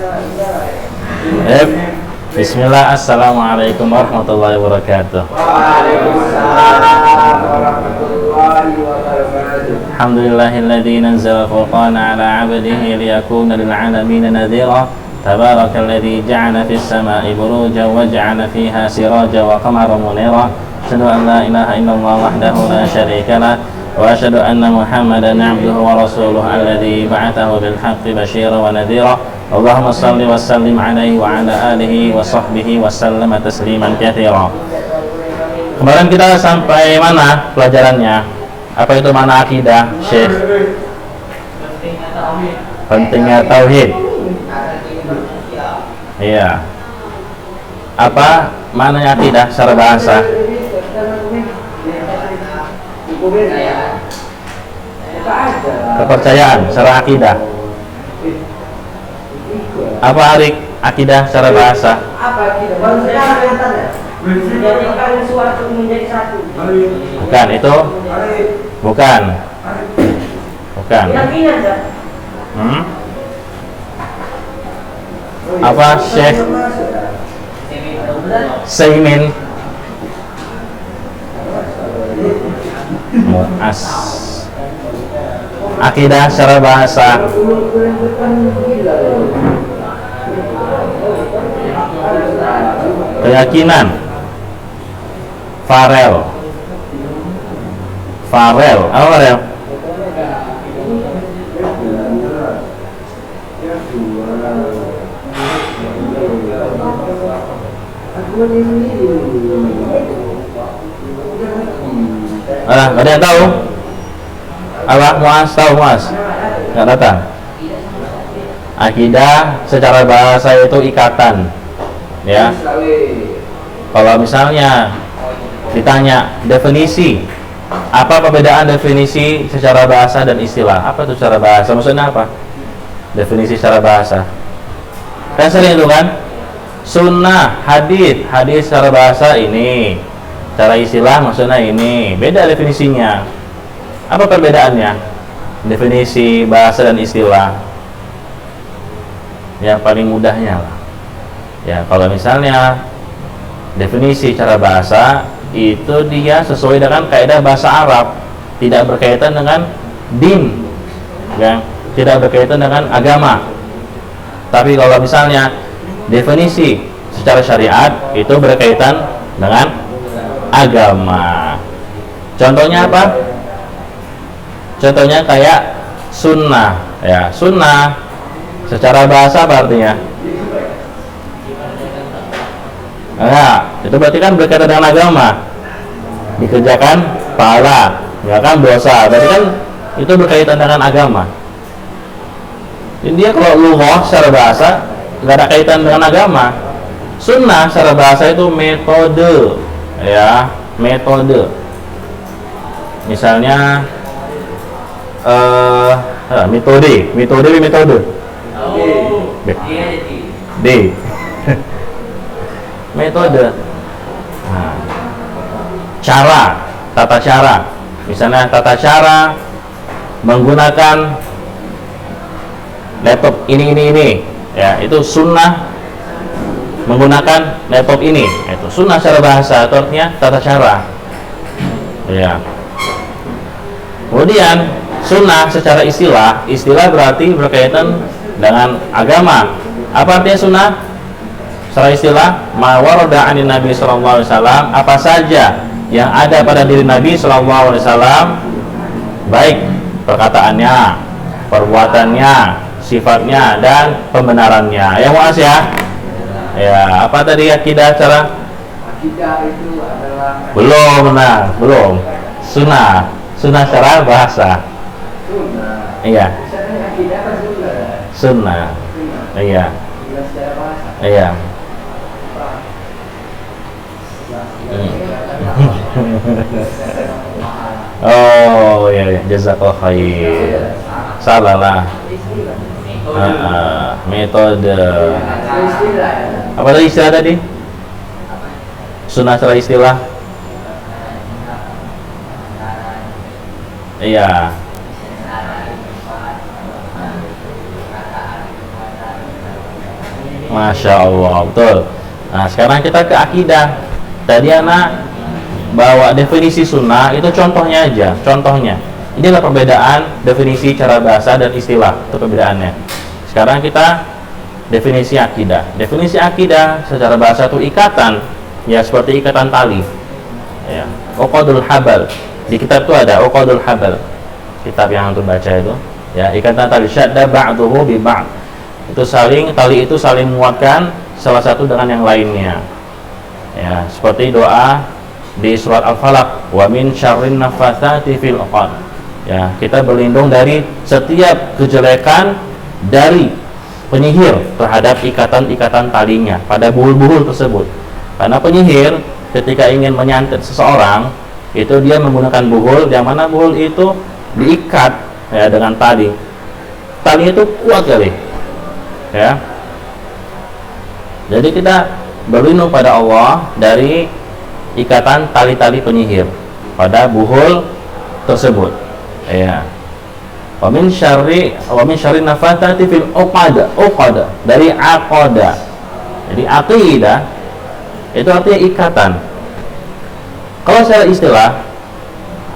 Baik. Bismillah, assalamualaikum warahmatullahi wabarakatuh. Waalaikumsalam warahmatullahi wabarakatuh. Alhamdulillahilladzi nazzala al-Furqana ala 'abdihi liyakuna lil 'alamin nadhira. Tabarakalladzi ja'ala fis sama'i burujan wa ja'ala fiha sirajan wa qamaran munira. Asyhadu an la ilaha illallah wahdahu la syarika lah wa asyhadu anna Muhammadan 'abduhu wa rasuluhu alladzi ba'athahu bil haqqi basyiran wa nadhira. Allahumma salli wa sallim alaihi wa ala alihi wa sahbihi wa sallama tasliman katsira. Kemarin kita sampai mana pelajarannya? Apa itu mana akidah, Syekh? Pentingnya tauhid. Iya. Apa maknanya akidah secara bahasa? Kepercayaan secara akidah. Apa Arik akidah secara bahasa? Apa akidah? Baru sekarang tanya. Menjadikan suatu menjadi satu. Bukan itu? Bukan. Bukan. Keyakinan dah. Apa Syekh Saimin Mu'as? Akidah secara bahasa. Keyakinan. Farel. Apa Farel? Ada yang tahu? Apa Muas tahu Muas? Nggak datang. Akidah secara bahasa itu ikatan, ya. Kalau misalnya ditanya definisi, apa perbedaan definisi secara bahasa dan istilah? Apa itu secara bahasa? Maksudnya apa? Definisi secara bahasa. Kan sering itu kan? Sunnah, hadis secara bahasa ini, secara istilah maksudnya ini. Beda definisinya. Apa perbedaannya? Definisi bahasa dan istilah. Yang paling mudahnya lah. Ya, kalau misalnya definisi secara bahasa itu dia sesuai dengan kaidah bahasa Arab, tidak berkaitan dengan din, ya, tidak berkaitan dengan agama. Tapi kalau misalnya definisi secara syariat itu berkaitan dengan agama. Contohnya apa? Contohnya kayak sunnah, ya. Sunnah secara bahasa apa artinya? Nah, itu berarti kan berkaitan dengan agama. Dikerjakan pahala, ya kan dosa. Berarti kan itu berkaitan dengan agama. Jadi dia kalau lughah secara bahasa nggak ada kaitan dengan agama. Sunnah secara bahasa itu metode, ya, metode. Misalnya metode. D. Metode. Nah, tata cara. Misalnya tata cara menggunakan laptop ini. Ya, itu sunnah menggunakan laptop ini. Itu sunnah secara bahasa, itu artinya tata cara. Ya. Kemudian sunnah secara istilah berarti berkaitan dengan agama. Apa artinya sunnah? Secara istilah, ma warada 'anin Nabi sallallahu alaihi wasallam, apa saja yang ada pada diri Nabi sallallahu alaihi wasallam, baik perkataannya, perbuatannya, sifatnya dan pembenarannya. Yang muas ya. Ya, apa tadi akidah cara? Akidah itu adalah Belum. Sunnah secara bahasa. sunnah. Iya. Akidah kan Sunnah. Iya. secara bahasa. Iya. Oh ya, jazakallah khair. Salah lah. Metode. Apa tadi istilah tadi? Sunnah secara istilah. Iya. Masya Allah, betul. Nah, sekarang kita ke akidah. Tadi anak bawa definisi sunnah, itu contohnya aja, contohnya. Inilah perbedaan definisi cara bahasa dan istilah, itu perbedaannya. Sekarang kita definisi akidah. Definisi akidah secara bahasa itu ikatan, ya seperti ikatan tali. Ya, uqadul habal. Di kitab itu ada uqadul habal. Kitab yang antum baca itu, ya, ikatan tali syadda ba'duhu bi ba'd. Itu tali itu saling menguatkan salah satu dengan yang lainnya. Ya, seperti doa di surat Al-Falaq, wa min syarrin naffatsati fil 'uqad. Ya, kita berlindung dari setiap kejelekan dari penyihir terhadap ikatan-ikatan talinya pada buhul-buhul tersebut. Karena penyihir ketika ingin menyantet seseorang, itu dia menggunakan buhul, yang mana buhul itu diikat ya dengan tali. Tali itu kuat kali. Ya. Jadi kita berlindung pada Allah dari ikatan tali-tali penyihir pada buhul tersebut. Ya. Wa min syarri nafathati fil uqada dari aqada. Jadi aqidah itu artinya ikatan. Kalau secara istilah,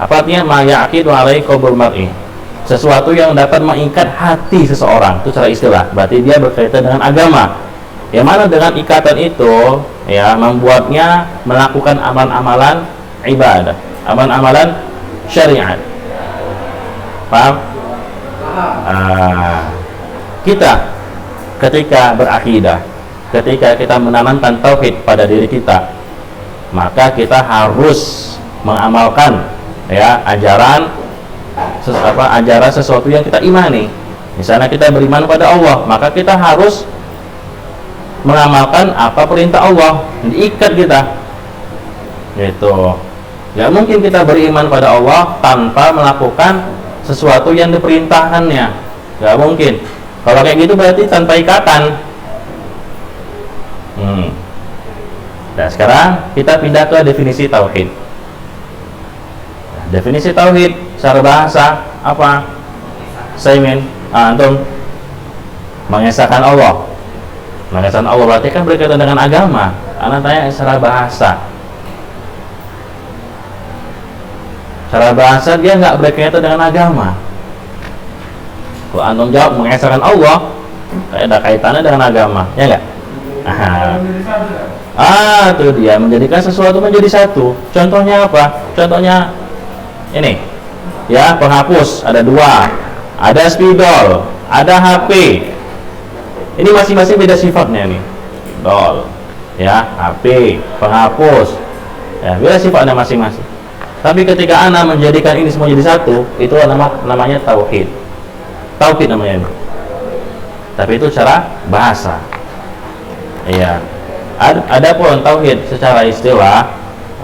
apa artinya? Ma yaqidu alaihi qalbul mar'i. Sesuatu yang dapat mengikat hati seseorang, itu secara istilah. Berarti dia berkaitan dengan agama. Yang mana dengan ikatan itu ya membuatnya melakukan amalan-amalan ibadah, amalan-amalan syariat. Paham? Kita ketika berakidah, ketika kita menanamkan tauhid pada diri kita, maka kita harus mengamalkan ya ajaran sesuatu yang kita imani. Misalnya kita beriman pada Allah, maka kita harus mengamalkan apa perintah Allah, diikat kita. Gitu. Gak mungkin kita beriman pada Allah tanpa melakukan sesuatu yang diperintahkannya. Gak mungkin. Kalau kayak gitu berarti tanpa ikatan. Nah, sekarang kita pindah ke definisi tauhid. Definisi tauhid secara bahasa apa? Saimin, antum mengesahkan Allah. Mengesahkan Allah berarti kan berkaitan dengan agama. Anak tanya secara bahasa. Secara bahasa dia nggak berkaitan dengan agama. Kalau antum jawab mengesahkan Allah, kayak ada kaitannya dengan agama, ya nggak? Itu dia menjadikan sesuatu menjadi satu. Contohnya apa? Contohnya ini, ya penghapus ada dua, ada spidol, ada HP. Ini masing-masing beda sifatnya nih. Spidol, ya HP, penghapus, ya beda sifatnya masing-masing. Tapi ketika ana menjadikan ini semua jadi satu, itu namanya tauhid. Tauhid namanya ini. Tapi itu cara bahasa. Iya. Ada pun tauhid secara istilah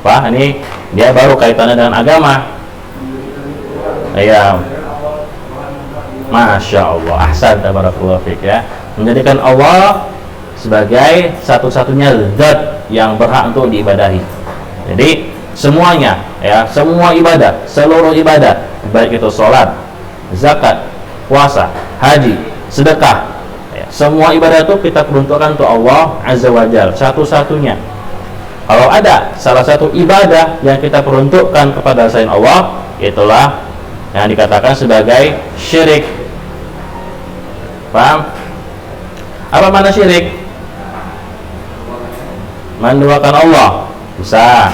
apa? Ini dia baru kaitannya dengan agama. Iya. Masya Allah. Ahsan, tabarakallahu fiik ya. Menjadikan Allah sebagai satu-satunya zat yang berhak untuk diibadahi. Jadi semuanya ya, semua ibadah, seluruh ibadah, baik itu sholat, zakat, puasa, haji, sedekah, ya, semua ibadah itu kita peruntukkan untuk Allah Azza wa Jalla, satu-satunya. Kalau ada salah satu ibadah yang kita peruntukkan kepada selain Allah, itulah yang dikatakan sebagai syirik. Paham? Apa makna syirik? Menduakan Allah. Bisa.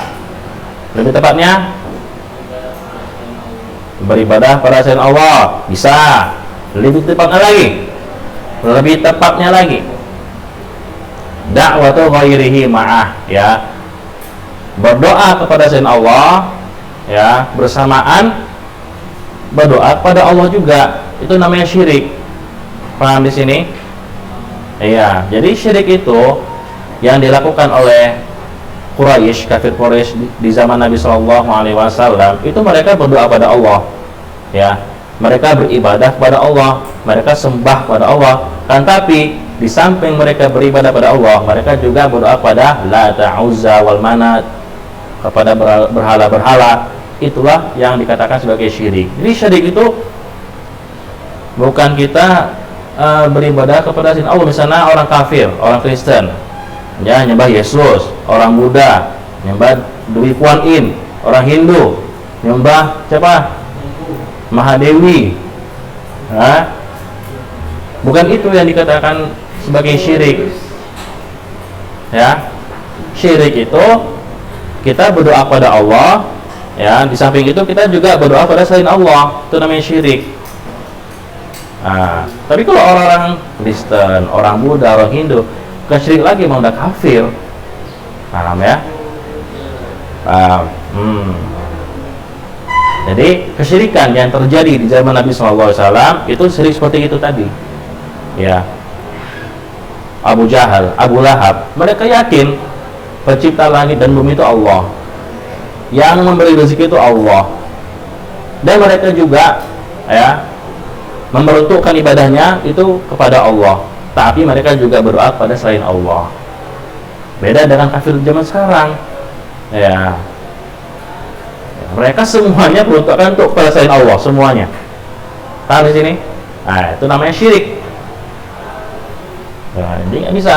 Lebih tepatnya beribadah pada selain Allah. Bisa. Lebih tepatnya lagi da'watu ghairihi ma'ah, ya, berdoa kepada selain Allah, ya, bersamaan berdoa kepada Allah juga, itu namanya syirik. Paham di sini? Iya. Jadi syirik itu yang dilakukan oleh Quraisy, kafir Quraisy di zaman Nabi SAW, itu mereka berdoa pada Allah, ya, mereka beribadah kepada Allah, mereka sembah pada Allah. Kan tapi di samping mereka beribadah pada Allah, mereka juga berdoa pada Lata, Uzza, wal Manat, kepada berhala-berhala. Itulah yang dikatakan sebagai syirik. Jadi syirik itu bukan kita beribadah kepada selain Allah. Misalnya orang kafir, orang Kristen, ya nyembah Yesus. Orang Buddha nyembah Dewi Kuan Yin. Orang Hindu nyembah siapa? Mahadewi. Nah, bukan itu yang dikatakan sebagai syirik. Ya, syirik itu kita berdoa pada Allah, ya, di samping itu kita juga berdoa pada selain Allah, itu namanya syirik. Nah, tapi kalau orang Kristen, orang Buddha, orang Hindu, bukan syirik lagi, mau udah kafir. Paham ya? Paham. Jadi kesyirikan yang terjadi di zaman Nabi SAW itu syirik seperti itu tadi. Ya, Abu Jahal, Abu Lahab, mereka yakin pencipta langit dan bumi itu Allah, yang memberi rezeki itu Allah, dan mereka juga ya memperuntukkan ibadahnya itu kepada Allah, tapi mereka juga berdoa kepada selain Allah. Beda dengan kafir zaman sekarang, ya, mereka semuanya peruntukkan untuk kepada selain Allah semuanya. Paham di sini? Nah, itu namanya syirik. Nah, jadi nggak bisa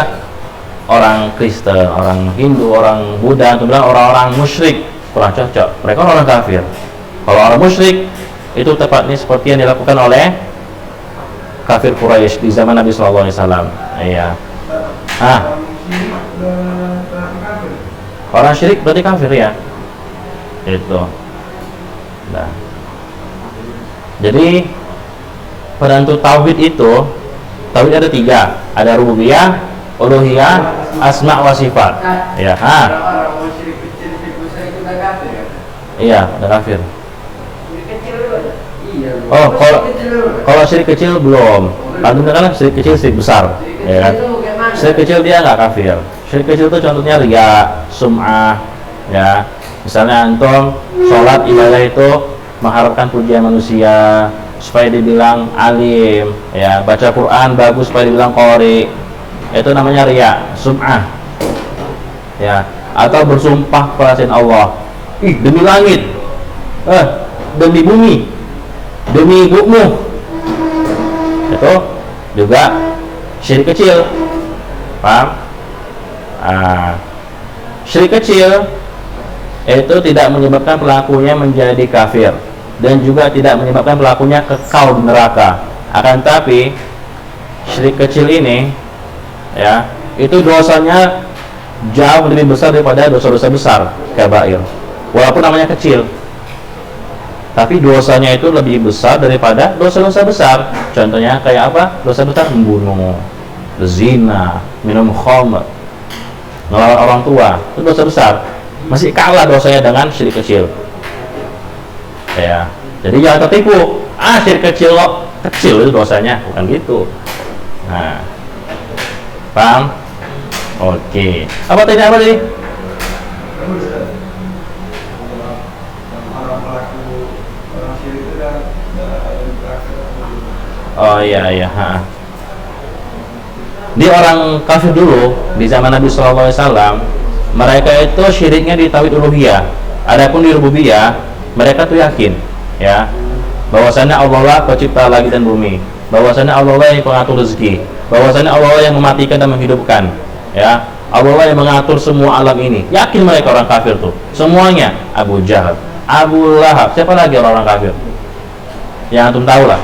orang Kristen, orang Hindu, orang Buddha untuk bilang orang-orang musyrik, kurang cocok. Mereka orang kafir. Kalau orang musyrik itu tepatnya seperti yang dilakukan oleh kafir Quraisy di zaman Nabi SAW. Iya. Orang syirik berarti kafir ya. Itu. Nah. Jadi pada untuk tauhid itu, tauhid ada 3, ada rububiyah, uluhiyah, asma wa sifat. Ya, Orang musyrik kecil itu udah kafir ya? Iya, udah kafir. Syirik kecil dulu. Iya. Oh, kalau syirik kecil belum. Lalu kan syirik kecil, syirik besar. Ya kan? Syirik kecil dia nggak kafir. Syirik kecil itu contohnya riya, sum'ah, ya. Misalnya antum sholat ibadah itu mengharapkan pujian manusia supaya dibilang alim, ya, baca Quran bagus supaya dibilang qori, itu namanya riya, sum'ah, ya. Atau bersumpah kepada Allah, demi langit, demi bumi, demi ibumu, itu juga syirik kecil. Paham? Syirik kecil itu tidak menyebabkan pelakunya menjadi kafir dan juga tidak menyebabkan pelakunya kekal di neraka. Akan tapi syirik kecil ini, ya, itu dosanya jauh lebih besar daripada dosa-dosa besar, kabair. Walaupun namanya kecil, tapi dosanya itu lebih besar daripada dosa-dosa besar. Contohnya kayak apa? Dosa besar membunuh, zina, minum khamr, ngelawan orang tua, itu dosa besar. Masih kalah dosanya dengan syirik kecil. Ya, jadi jangan tertipu. Syirik kecil kok, kecil itu dosanya, bukan gitu. Nah, paham? Oke. Apa tadi? Oh iya. Di orang kafir dulu di zaman Nabi SAW, mereka itu syiriknya di tauhid uluhiyah. Adapun di rububiyah, mereka tuh yakin, ya, bahwasannya Allah lah pencipta langit dan bumi, bahwasannya Allah lah yang pengatur rezeki, bahwasannya Allah lah yang mematikan dan menghidupkan, ya, Allah lah yang mengatur semua alam ini. Yakin mereka orang kafir tuh, semuanya. Abu Jahal, Abu Lahab, siapa lagi orang-orang kafir yang antum tahu lah,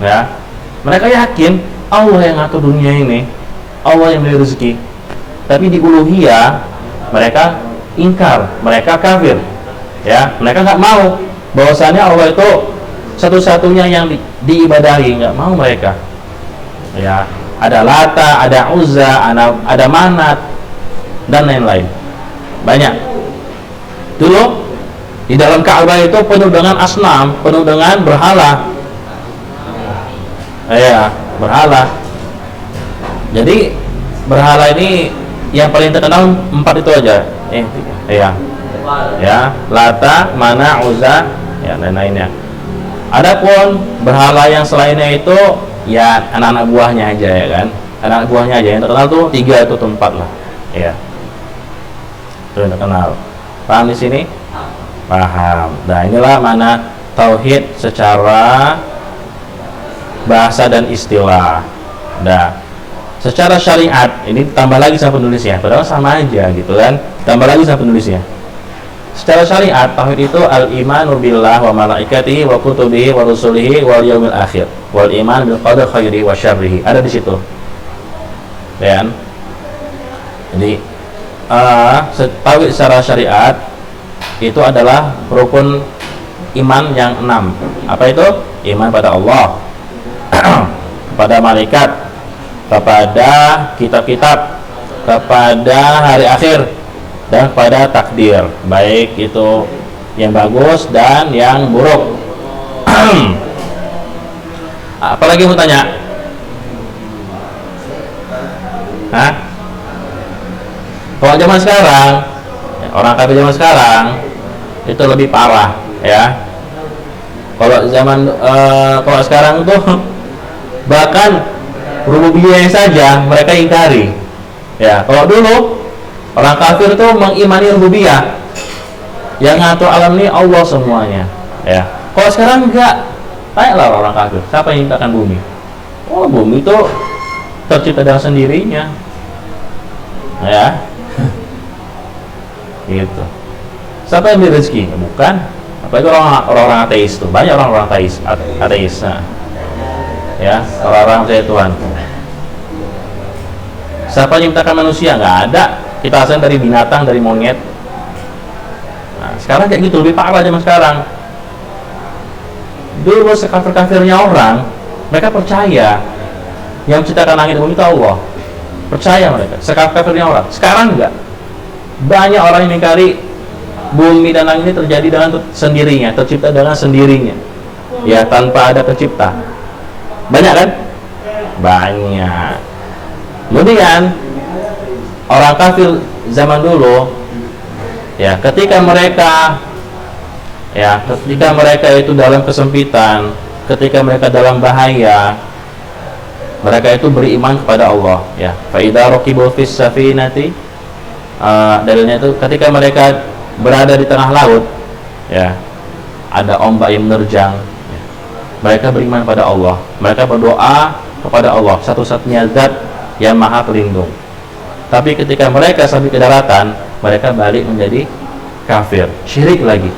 ya. Mereka yakin Allah yang ngatur dunia ini, Allah yang beri rezeki. Tapi di uluhiyah mereka ingkar, mereka kafir, ya. Mereka nggak mau bahwasannya Allah itu satu-satunya yang diibadahi, nggak mau mereka, ya. Ada Lata, ada Uzza, ada Manat dan lain-lain, banyak. Dulu di dalam Ka'bah itu penuh dengan asnam, penuh dengan berhala, ya, berhala. Jadi berhala ini yang paling terkenal 4 itu aja, ya, Lata, Mana, Uzza, ya, dan lainnya. Adapun berhala yang selainnya itu ya anak-anak buahnya aja, ya kan, anak buahnya aja yang terkenal tuh 3 itu 4 lah, ya, itu yang terkenal. Paham di sini? Paham. Nah, inilah mana tauhid secara bahasa dan istilah. Nah, secara syariat ini tambah lagi sama penulisnya, padahal sama aja gitu kan, tambah lagi sama penulisnya. Secara syariat tauhid itu al-imanu billah wa malaikatihi wa kutubihi wa rusulihi wal yaumil akhir wal iman bil qadar khairihi wa syarrihi. Ada di situ. Dan jadi tauhid secara syariat itu adalah rukun iman yang 6. Apa itu? Iman pada Allah, kepada malaikat, kepada kitab-kitab, kepada hari akhir, dan kepada takdir, baik itu yang bagus dan yang buruk. Apalagi mau tanya? Hah? Kalau zaman sekarang, orang kafir zaman sekarang itu lebih parah, ya. Kalau zaman kalau sekarang tuh bahkan rububiyah saja mereka ingkari, ya. Kalau dulu orang kafir itu mengimani rububiyah, yang ngatur alam ini Allah semuanya, ya. Kalau sekarang enggak, tanyalah orang kafir, siapa yang menciptakan bumi? Oh, bumi itu tercipta dengan sendirinya, ya. Gitu. Siapa yang beri rezeki? Bukan. Apalagi orang-orang ateis tuh, banyak orang-orang ateis. Nah, ya, orang-orang percaya Tuhan. Siapa yang menciptakan manusia? Nggak ada. Kita asal dari binatang, dari monyet. Nah, sekarang kayak gitu, lebih parah zaman sekarang. Dulu sekafir-kafirnya orang, mereka percaya yang menciptakan langit dan bumi itu Allah. Percaya mereka, sekafir-kafirnya orang. Sekarang enggak. Banyak orang yang mengingkari bumi dan langit ini terjadi dengan sendirinya, tercipta dengan sendirinya, ya, tanpa ada pencipta. Banyak kan? Banyak. Kemudian orang kafir zaman dulu, ya, ketika mereka itu dalam kesempitan, ketika mereka dalam bahaya, mereka itu beriman kepada Allah, ya. Fa idza raqibu fis safinati, dalilnya itu ketika mereka berada di tengah laut, ya, ada ombak yang menerjang, ya, mereka beriman pada Allah, mereka berdoa kepada Allah, satu-satunya zat yang maha pelindung. Tapi ketika mereka sampai ke daratan, mereka balik menjadi kafir, syirik lagi.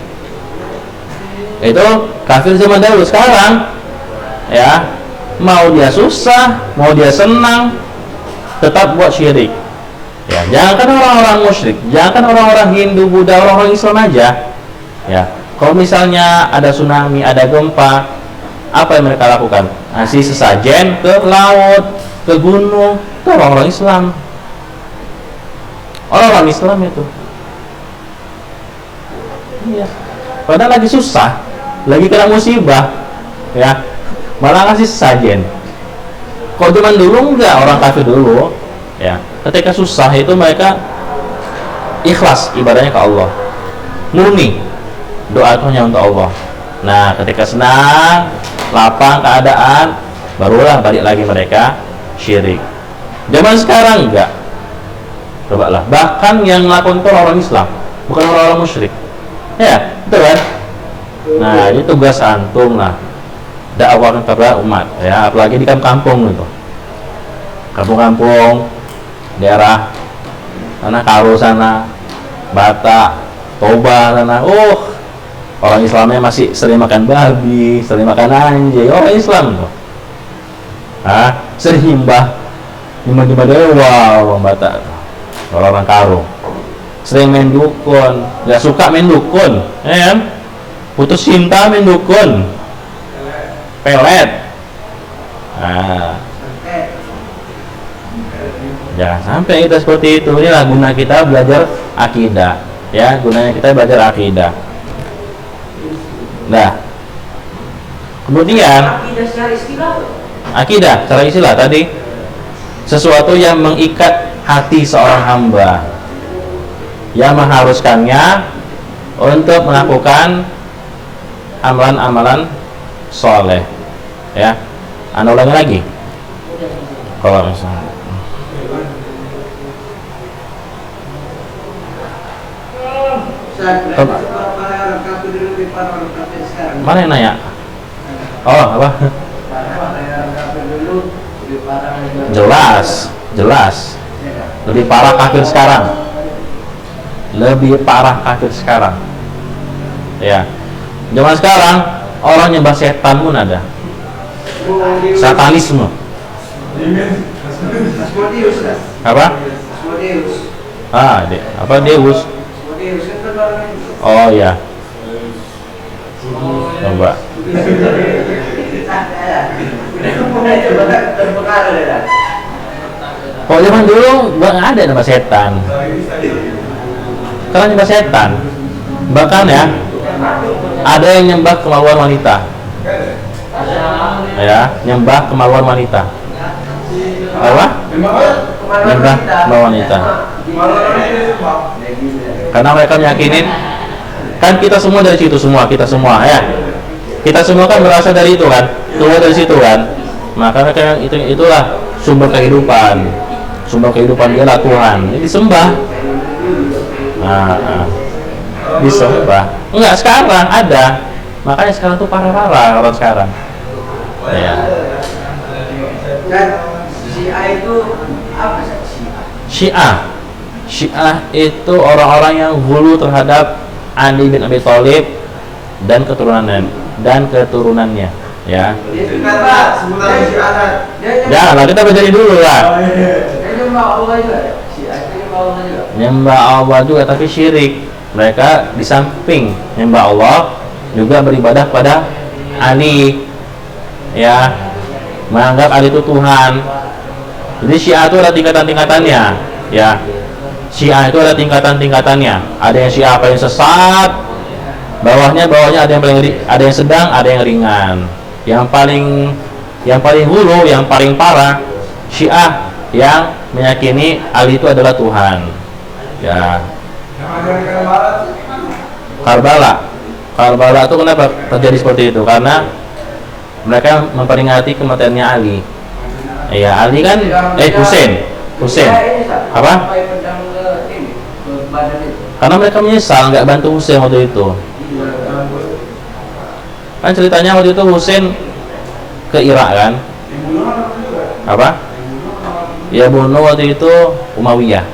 Itu kafir zaman dahulu. Sekarang, ya, mau dia susah, mau dia senang, tetap buat syirik. Ya, jangan orang-orang musyrik, jangan orang-orang Hindu, Buddha, orang-orang Islam aja. Ya, kalau misalnya ada tsunami, ada gempa, apa yang mereka lakukan? Ngasih sesajen ke laut, ke gunung, itu orang-orang Islam. Orang-orang Islam itu. Iya. Padahal lagi susah, lagi kena musibah, ya, malah ngasih sesajen. Kalau zaman dulu enggak, orang kafir dulu, ya, ketika susah itu mereka ikhlas ibadahnya ke Allah, murni doanya untuk Allah. Nah, ketika senang, lapang keadaan, barulah balik lagi mereka syirik. Zaman sekarang enggak. Cobalah, bahkan yang melakukan itu orang Islam, bukan orang-orang musyrik, ya, betul kan? Nah, ini tugas antum lah, dakwah kepada umat, ya, apalagi di kampung itu, kampung-kampung, daerah sana Karo sana, Batak, Toba sana, orang Islamnya masih sering makan babi, sering makan anjing, orang Islam tuh, sering nyembah dewa, orang Batak, orang Karo, sering main dukun, nggak suka main dukun, ya kan? Putus cinta main dukun, pelet. Nah, jangan sampai kita seperti itu. Inilah guna kita belajar akidah, ya, gunanya kita belajar akidah. Nah, kemudian akidah secara istilah tadi sesuatu yang mengikat hati seorang hamba, yang mengharuskannya untuk melakukan amalan-amalan soleh, ya. Anda ulangi lagi. Kalau misalnya mana yang nanya? Oh, apa? Jelas. Lebih parah kafir sekarang. Ya. Zaman sekarang orang nyembah setan pun ada. Satanisme. Apa? Apa Deus? Oh ya. Coba. Kalau zaman dulu nggak ada nama setan. Karena nyembah setan. Bahkan ya, ada yang nyembah kemaluan wanita. Ya, nyembah kemaluan wanita. Apa? Nyembah kemaluan wanita. Karena mereka meyakinin, kan kita semua dari situ semua, kita semua ya. Kita semua kan berasal dari itu kan, keluar dari situ kan. Maka mereka itulah sumber kehidupan. Sumber kehidupan dialah Tuhan. Ini disembah. Disembah. Enggak, sekarang ada. Makanya sekarang tuh parah-parah orang sekarang. Ya. Dan Syiah itu apa sih? Syiah itu orang-orang yang hulu terhadap Ali bin Abi Thalib dan keturunannya, ya. Janganlah, kita belajar dulu lah. Nyembah Allah juga tapi syirik. Mereka di samping nyembah Allah juga beribadah pada Ali, ya, menganggap Ali itu Tuhan. Jadi Syiah itu ada tingkatan-tingkatannya, ya. Syiah itu ada tingkatan-tingkatannya. Ada yang Syiah paling sesat, bawahnya ada yang paling ada yang sedang, ada yang ringan. Yang paling hulu, yang paling parah, Syiah yang meyakini Ali itu adalah Tuhan. Ya. Karbala itu kenapa terjadi seperti itu? Karena mereka memperingati kematiannya Ali. Ya, Ali kan Husain. Apa? Karena mereka menyesal nggak bantu Husain waktu itu. Kan ceritanya waktu itu Husain ke Irak kan? Apa? Ya bunuh waktu itu Umayyah.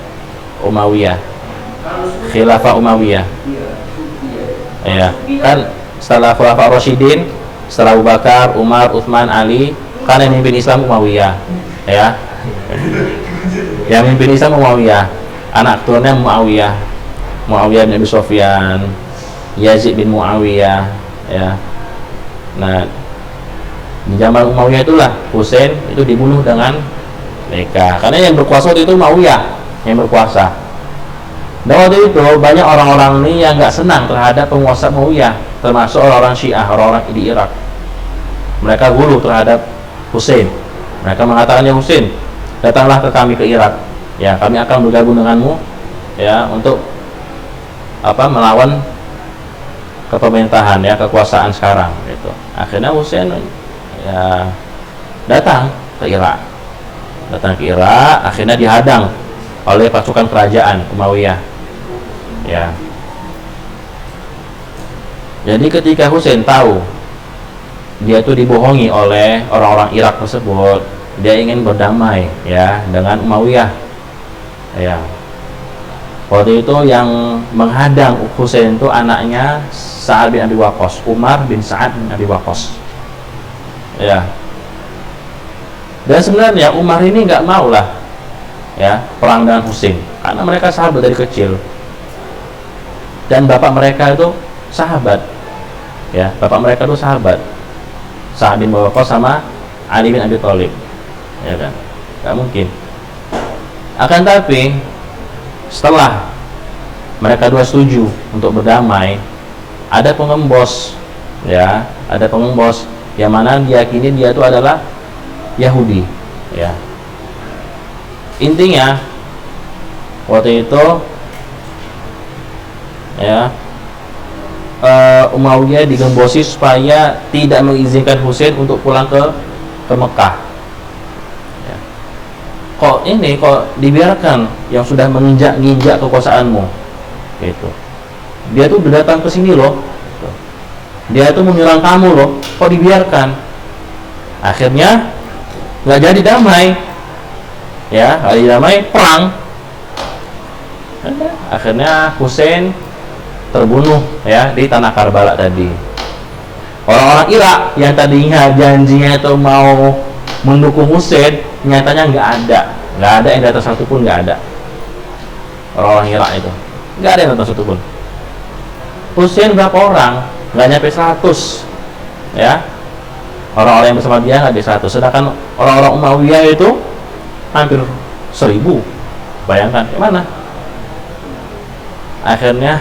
Khilafah Umayyah. Ya, kan setelah Khulafah Rasyidin, setelah Abu Bakar, Umar, Utsman, Ali, kan yang memimpin Islam Umayyah. Ya. Yang memimpin Islam Umayyah. Anak turunnya Muawiyah bin Abi Sufyan, Yazid bin Muawiyah, ya. Nah, di zaman Umayyah itulah Husain itu dibunuh dengan mereka. Karena yang berkuasa waktu itu Muawiyah yang berkuasa. Dan waktu itu banyak orang-orang ini yang nggak senang terhadap penguasa Muawiyah, termasuk orang-orang Syiah, orang-orang di Irak. Mereka gulu terhadap Husain. Mereka mengatakan, ya Husain, datanglah ke kami ke Irak. Ya, kami akan bergabung denganmu, ya, untuk melawan kepemerintahan, ya, kekuasaan sekarang gitu. Akhirnya Husain ya datang ke Irak, akhirnya dihadang oleh pasukan kerajaan Umayyah, ya. Jadi ketika Husain tahu dia itu dibohongi oleh orang-orang Irak tersebut, dia ingin berdamai, ya, dengan Umayyah, ya. Waktu itu yang menghadang Husain itu anaknya Sa'ad bin Abi Waqqas, Umar bin Sa'ad bin Abi Waqqas, ya. Dan sebenarnya Umar ini nggak mau lah, ya, perang dengan Husain, karena mereka sahabat dari kecil dan bapak mereka itu sahabat, ya, bapak mereka itu sahabat, Sa'ad bin Abi Waqqas sama Ali bin Abi Thalib, ya kan, nggak mungkin. Akan tapi setelah mereka dua setuju untuk berdamai, ada pengembos, ya, yang mana diyakini dia itu adalah Yahudi, ya. Intinya waktu itu, ya, Umayyah digembosi supaya tidak mengizinkan Husain untuk pulang ke Mekah. Ya. Kok dibiarkan yang sudah menginjak kekuasaanmu, gitu. Dia tuh udah datang ke sini loh, dia tuh menyerang kamu loh, kok dibiarkan? Akhirnya nggak jadi damai, ya nggak jadi damai, perang. Akhirnya Hussein terbunuh ya di tanah Karbala tadi. Orang-orang Irak yang tadinya janjinya itu mau mendukung Hussein, nyatanya nggak ada yang datang satu pun, nggak ada. Orang-orang Irak itu nggak ada yang datang satu pun. Hussein berapa orang? Nggak nyampe 100, ya. Orang-orang yang bersama dia nggak di 100. Sedangkan orang-orang Umayyah itu hampir 1000. Bayangkan, gimana? Akhirnya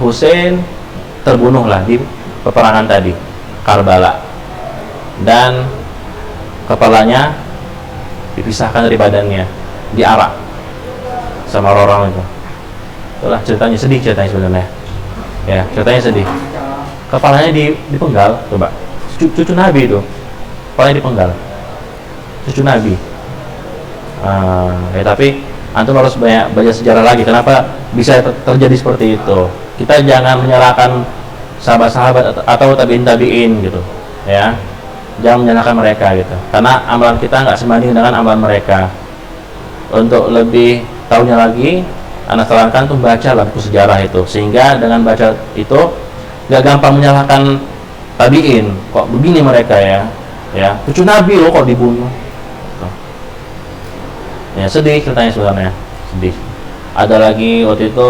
Hussein terbunuhlah di peperangan tadi, Karbala, dan kepalanya dipisahkan dari badannya, diarak sama orang-orang itu. Itulah ceritanya, sedih ceritanya sebenarnya. Ya, ceritanya sedih. Kepalanya dipenggal, coba. Cucu Nabi itu, kepalanya dipenggal. Cucu Nabi. Tapi antum harus banyak baca sejarah lagi kenapa bisa terjadi seperti itu. Kita jangan menyalahkan sahabat-sahabat atau tabiin gitu, ya. Jangan menyalahkan mereka gitu, karena amalan kita nggak sebanding dengan amalan mereka. Untuk lebih tahunya lagi, anak sarankan tuh baca lah buku sejarah itu, sehingga dengan baca itu nggak gampang menyalahkan tabiin. Kok begini mereka ya cucu Nabi loh kok dibunuh. Ya sedih ceritanya sebenarnya, sedih. Ada lagi waktu itu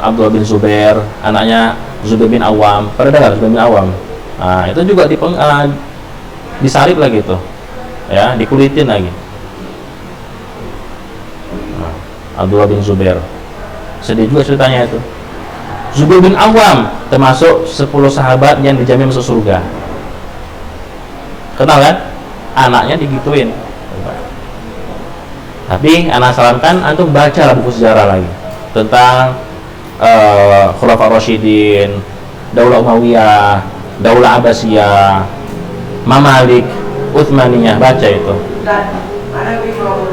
Abdullah bin Zubair, anaknya Zubair bin Awam. Pernah dengar Zubair bin Awam? Nah, itu juga disalib lagi itu, ya, dikulitin lagi. Abdullah bin Zubair, sedih juga ceritanya itu. Zubair bin Awam termasuk 10 sahabat yang dijamin masuk surga. Kenal kan? Anaknya digituin. Tapi anak sarankan antum baca buku sejarah lagi tentang Khulafaur Rasyidin, Daulah Umayyah, Daulah Abbasiyah, Mamalik, Utsmaniyah, baca itu. Dan ada yang mau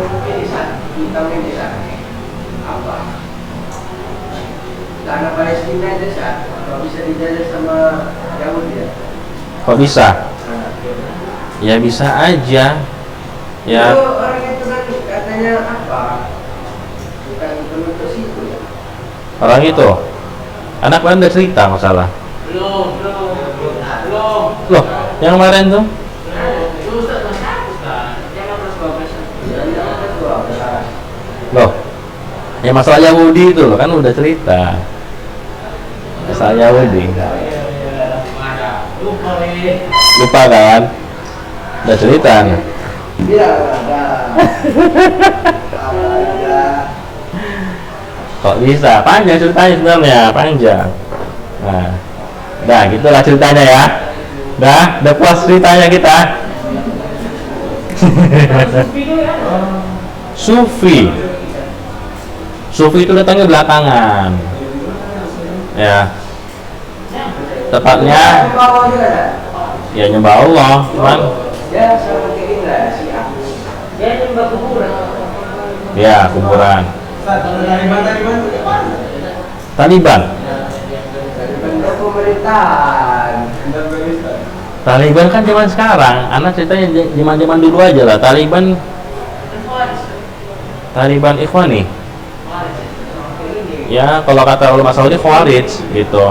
ini apa? Tanah Palestina desa, kalau bisa dijajah sama Yahudi ya? Kok bisa? Ya bisa aja. Ya. Itu orang itu kan katanya apa? Bukan penuntut itu ya? Orang itu, anak Anda cerita masalah. Belum. Loh, yang kemarin tuh? Loh, ya masalah Yahudi itu loh, kan udah cerita. Masalah Yahudi. Lupa kan? Udah cerita. Kok bisa? Panjang ceritanya sebenarnya, panjang. Nah, gitulah ceritanya ya. Udah puas ceritanya kita. Sufi itu datangnya belakangan. Ya. Tepatnya ya nyembah Allah, cuman ya sama kayak ini lah si aku. Dia nyembah kuburan. Ya, kuburan. Taliban Bentuk pemerintahan. Taliban kan zaman sekarang, anak ceritanya zaman dulu aja lah. Taliban Ikhwani. Ya, kalau kata ulama Saudi Khawarij gitu.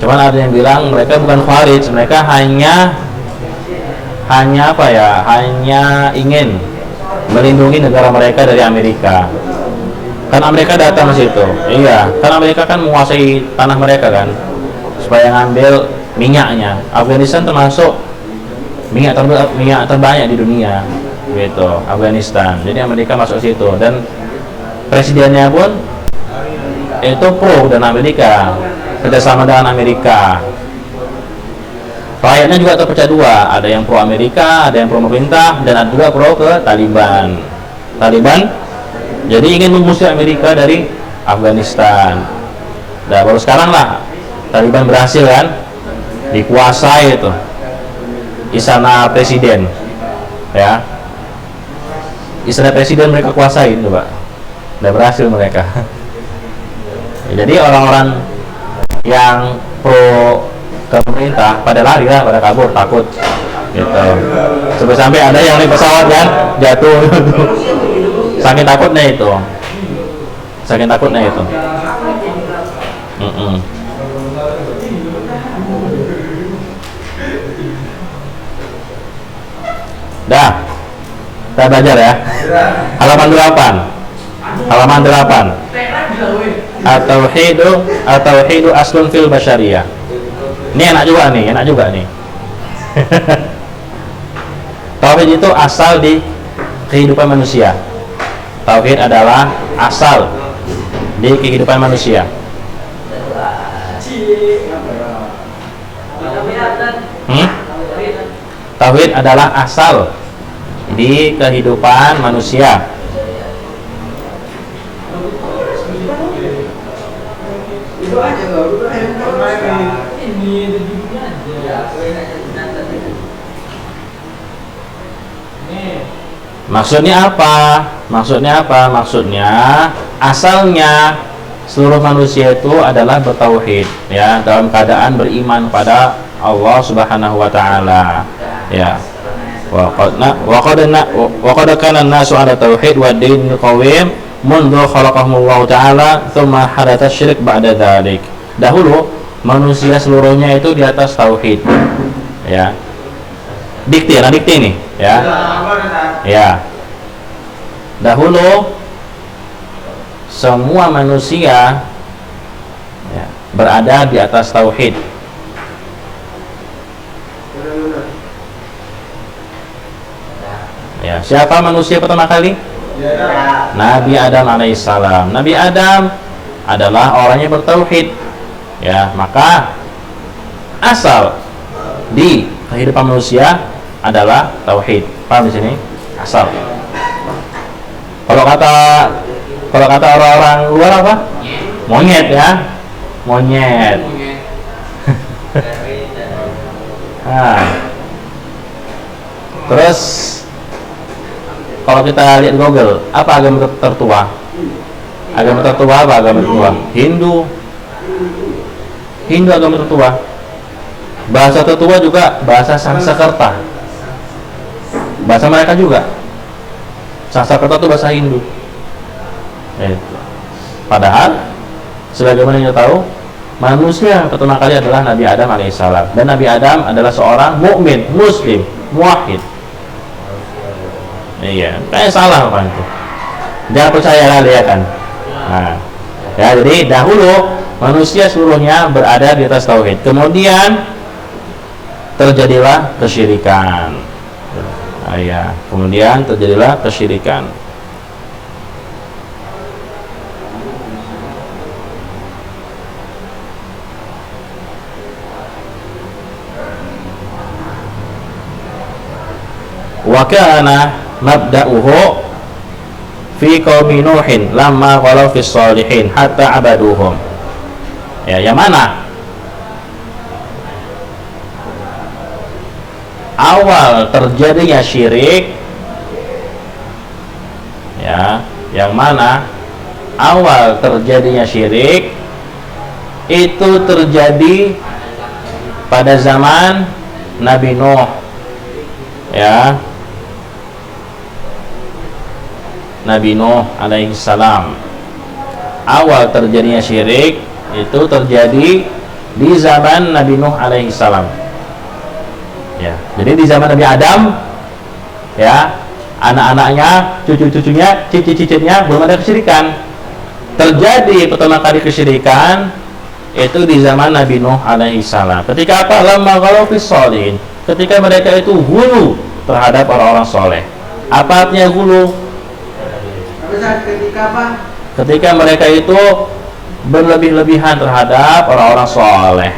Cuman ada yang bilang mereka bukan Khawarij, mereka hanya apa ya? Hanya ingin melindungi negara mereka dari Amerika. Kan Amerika datang ke situ. Iya, kan Amerika kan menguasai tanah mereka kan, supaya ngambil minyaknya. Afghanistan termasuk minyak terbanyak di dunia, gitu. Afghanistan. Jadi Amerika masuk situ dan presidennya pun itu pro dan Amerika, kerjasama dengan Amerika. Rakyatnya juga terpecah dua, ada yang pro Amerika, ada yang pro pemerintah, dan ada juga pro ke Taliban. Jadi ingin mengusir Amerika dari Afghanistan. Nah, baru sekarang lah Taliban berhasil kan dikuasai itu istana presiden, ya, istana presiden mereka kuasai, coba. Udah berhasil mereka. Jadi orang-orang yang pro ke pemerintah, pada lari lah, pada kabur, takut gitu. Sampai ada yang naik pesawat kan jatuh saking takutnya itu, Dah, kita belajar ya. Halaman 8. At-tauhidu aslun fil basyariyah. Ini enak juga nih. Tauhid itu asal di kehidupan manusia. Tauhid adalah asal di kehidupan manusia. Tauhid adalah asal di kehidupan manusia. Maksudnya apa? Maksudnya asalnya seluruh manusia itu adalah bertauhid, ya, dalam keadaan beriman pada Allah Subhanahu wa taala. Ya. Wa qad kana an-nasu 'ala tauhid wa din qawim mundu khalaqahumullahu taala tsumma hadatsa syirik ba'da dzalik. Dahulu manusia seluruhnya itu di atas tauhid. Ya. Dikti nih, ya. Ya. Dahulu semua manusia ya, berada di atas tauhid. Ya, siapa manusia pertama kali? Nabi Adam alaihissalam. Nabi Adam adalah orang yang bertauhid. Ya, maka asal di kehidupan manusia adalah tauhid. Paham di sini? Asal. Kalau kata orang-orang luar apa? Monyet ya. Monyet. Nah. Terus kalau kita lihat Google, apa agama tertua? Agama tertua apa? Agama tertua Hindu. Hindu agama tertua. Bahasa tertua juga bahasa Sanskerta. Bahasa mereka juga. Sanskerta itu bahasa Hindu. Padahal sebagaimana kita tahu, manusia pertama kali adalah Nabi Adam alaihissalam, dan Nabi Adam adalah seorang mukmin, muslim, muwahhid. Iya, kayak salah apa itu? Jangan percaya kali ya kan. Nah, ya, jadi dahulu manusia seluruhnya berada di atas tauhid. Kemudian terjadilah kesyirikan. Nah, ya, kemudian terjadilah kesyirikan. Wa kana mabda'uhu fi qaumi Nuhin lamma walau fi shalihin hatta abaduhum. Ya, yang mana awal terjadinya syirik, ya, yang mana awal terjadinya syirik itu terjadi pada zaman Nabi Nuh, ya, Nabi Nuh alaihissalam. Awal terjadinya syirik itu terjadi di zaman Nabi Nuh alaihissalam. Ya, jadi di zaman Nabi Adam, ya, anak-anaknya, cucu-cucunya, cicit-cicitnya belum ada kesyirikan. Terjadi pertama kali kesyirikan itu di zaman Nabi Nuh alaihissalam. Ketika apa? Lamma ghalau fis sholihin. Ketika mereka itu hulu terhadap orang-orang soleh. Apa artinya hulu? Ketika apa? Ketika mereka itu berlebih-lebihan terhadap orang-orang soleh.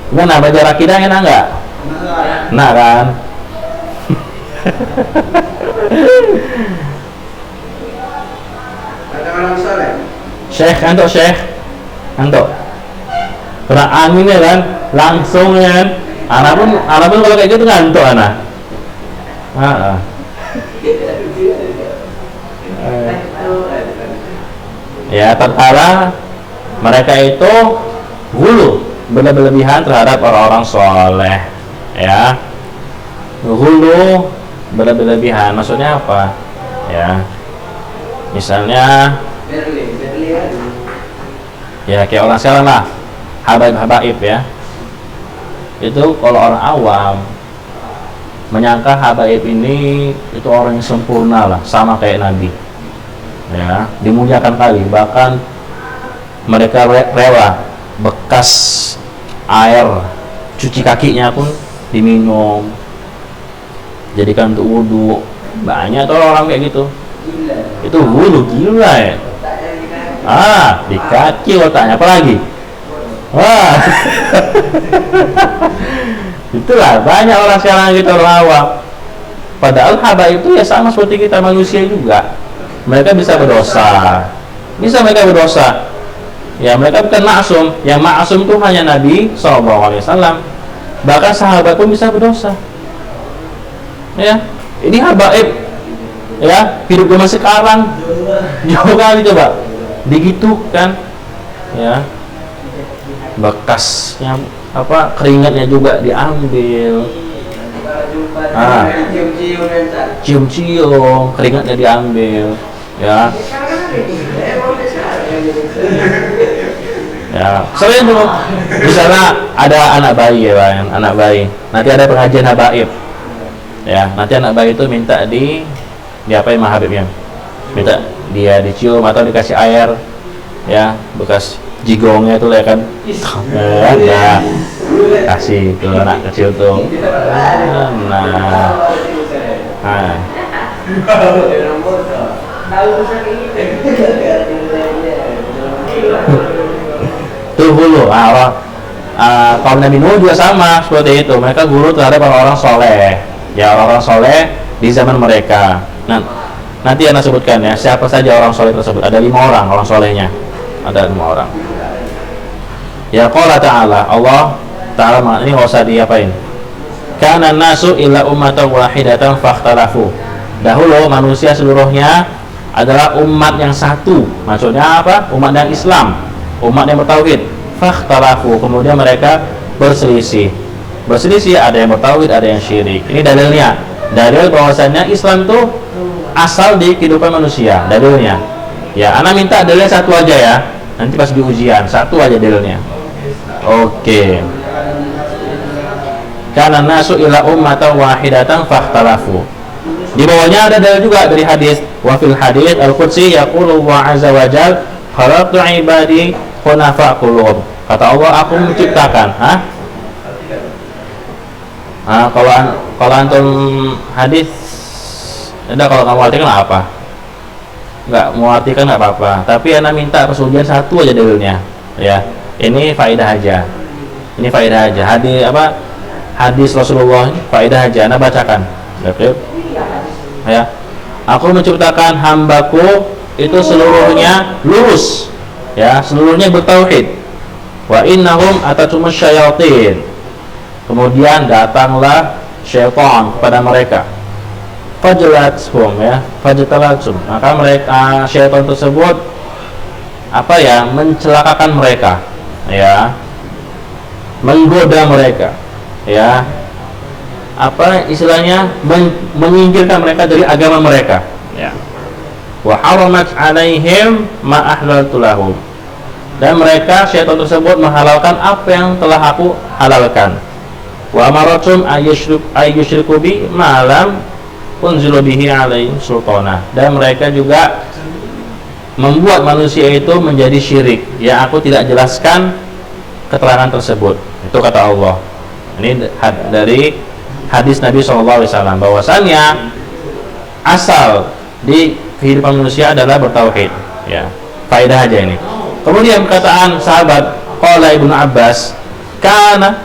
Gimana, baca akidah enak nggak? Nah kan? Ada orang soleh. Syekh, anto. Kena angin ya kan? Langsung ya kan? Anak pun kalau kayak gitu ngantuk anak. Ya, tatkala Mereka itu ghulu, berlebihan terhadap orang-orang soleh, ya. Ghulu, berlebihan, maksudnya apa? Ya, misalnya, ya kayak orang sekarang lah, habaib ya. Itu kalau orang awam menyangka habaib ini itu orang yang sempurna lah, sama kayak Nabi, ya, dimuliakan kali, bahkan mereka rela bekas air cuci kakinya pun diminum, jadikan untuk wudhu. Banyak tuh orang kayak gitu. Itu wudhu gila ya. Di kaki otaknya, apalagi wah. Itulah banyak orang sekarang gitu, orang awam. Padahal habaib itu ya sama seperti kita manusia juga. Mereka bisa berdosa, mereka berdosa. Ya, mereka bukan maksum. Yang maksum itu hanya Nabi SAW. Bahkan sahabat pun bisa berdosa. Ya, ini habaib. Ya, hidup zaman sekarang jauh kali coba. Digitukan. Ya, bekasnya keringatnya juga diambil. Cium-cium, keringatnya diambil. Ya. Ya, selain dulu, misalnya ada anak bayi ya, Bang, anak bayi. Nanti ada pengajian habaib. Ya, nanti anak bayi itu minta diapain sama habibnya? Minta dia dicium atau dikasih air, ya, bekas jigongnya itu ya kan. Ya, kasih ke anak kecil tuh. Nah. Tuh guru, kaum Nabi Nuh juga sama seperti itu. Mereka guru terhadap orang-orang soleh, ya, orang-orang soleh di zaman mereka. Nah, nanti Anda sebutkan ya siapa saja orang soleh tersebut. Ada 5 orang solehnya, ada 5 orang. Ya, qala ta'ala, Allah Ta'ala ini nggak usah diapain. Kana nasu illa ummatan wahidatan fakhtalafu. Dahulu manusia seluruhnya adalah umat yang satu. Maksudnya apa? Umat yang Islam, umat yang bertauhid. Fakhtalafu, kemudian mereka berselisih. Ada yang bertauhid, ada yang syirik. Ini dalilnya. Dalil bahwasannya Islam itu asal di kehidupan manusia. Dalilnya. Ya, ana minta dalilnya satu aja ya. Nanti pas di ujian satu aja dalilnya. Oke. Kana nasu ila ummatan wahidatan fakhtalafu. Di bawahnya ada dalil juga dari hadis. Wa fil hadis al-qudsi yaqulu wa azza wa jal khalaqtu ibadi hunafa qulub. Kata Allah, aku menciptakan. Kalau antum hadis, kalau kamu artikan apa? Enggak mau artikan enggak apa-apa. Tapi ana minta pas ujian satu aja dalilnya. Ya, ini faedah aja. Hadis Rasulullah, faedah aja. Ana bacakan. Ya, aku menciptakan hambaku itu seluruhnya lurus, ya, seluruhnya bertauhid. Wa innahum atacumus syayatin. Kemudian datanglah syaitan kepada mereka. Fajlathum, ya, fajtalathum. Maka mereka syaitan tersebut mencelakakan mereka, ya, menggoda mereka, ya, istilahnya menyingkirkan mereka dari agama mereka, ya. Wa haramat alaihim ma ahlaltu lahum. Dan mereka syaitan tersebut menghalalkan apa yang telah aku halalkan. Wa amaratum ayyushriku bi ma lam unzilu bihi alaihim sultana. Dan mereka juga membuat manusia itu menjadi syirik, ya, aku tidak jelaskan keterangan tersebut. Itu kata Allah. Ini dari hadis Nabi SAW, bahwasannya asal di kehidupan manusia adalah bertauhid, ya. Faedah aja ini. Kemudian perkataan sahabat qala Ibnu Abbas, kana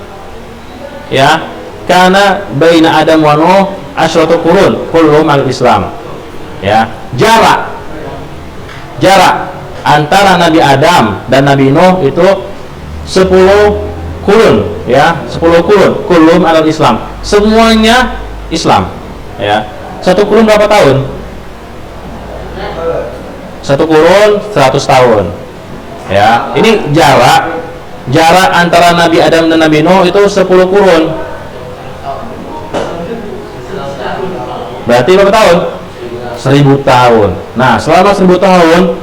baina Adam wa Nuh asyratu qurun kulluhum al-Islam. Ya, jarak antara Nabi Adam dan Nabi Nuh itu 10 kurun, ya, 10 kurun, kulluhum al-Islam. Semuanya Islam, ya. Satu kurun berapa tahun? Satu kurun 100 tahun. Ya, ini jarak antara Nabi Adam dan Nabi Nuh itu 10 kurun. Berarti berapa tahun? 1000 tahun. Nah, selama 1000 tahun